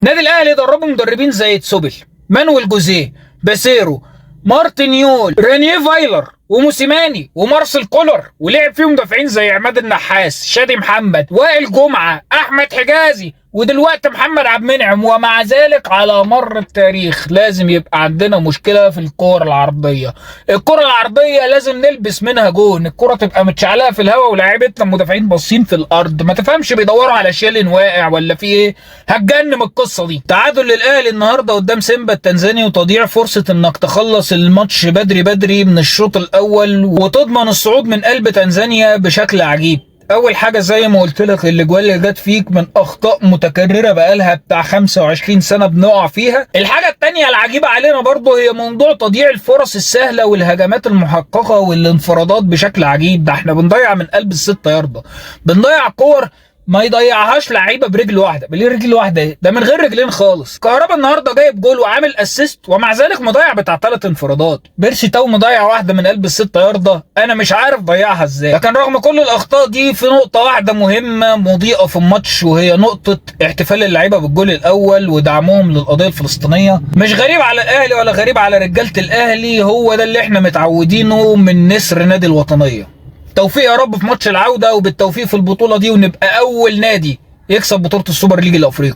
نادي الاهلي دربه مدربين زي تسوبل، مانويل جوزيه، باسيرو، مارتينيول، رينيه فايلر، وموسيماني، ومارسيل كولر، ولعب فيهم مدافعين زي عماد النحاس، شادي محمد، وائل جمعه، احمد حجازي، ودلوقتي محمد عبد المنعم. ومع ذلك على مر التاريخ لازم يبقى عندنا مشكله في الكره العرضيه. الكره العرضيه لازم نلبس منها جون، الكره تبقى متشعلقه في الهواء ولاعيبتنا المدافعين باصين في الارض، ما تفهمش بيدوروا على شيلين واقع ولا في ايه. هتجنن من القصه دي. تعادل للاهلي النهارده قدام سيمبا التنزاني، وتضييع فرصه انك تخلص الماتش بدري بدري من الشوط الاول وتضمن الصعود من قلب تنزانيا بشكل عجيب. اول حاجه زي ما قلت لك، الاجوال اللي جت فيك من اخطاء متكرره بقالها بتاع 25 سنه بنقع فيها. الحاجه الثانيه العجيبه علينا برضه هي موضوع تضييع الفرص السهله والهجمات المحققه والانفرادات بشكل عجيب. ده احنا بنضيع من قلب الستة ياردة، بنضيع كور ما يضيعهاش لعيبه برجل واحده. برجل واحده ايه ده؟ من غير رجلين خالص. كهربا النهارده جايب جول وعامل اسيست ومع ذلك مضيع بتاع 3 انفرادات. بيرسي تاو مضيع واحده من قلب الستة ياردة، انا مش عارف ضيعها ازاي. لكن رغم كل الاخطاء دي في نقطه واحده مهمه مضيئه في الماتش، وهي نقطه احتفال اللعيبه بالجول الاول ودعمهم للقضيه الفلسطينيه. مش غريب على الاهلي ولا غريب على رجاله الاهلي، هو ده اللي احنا متعودينه من نسر نادي الوطنيه. توفيق يا رب في ماتش العودة، وبالتوفيق في البطولة دي، ونبقى أول نادي يكسب بطولة السوبر ليج الأفريقي.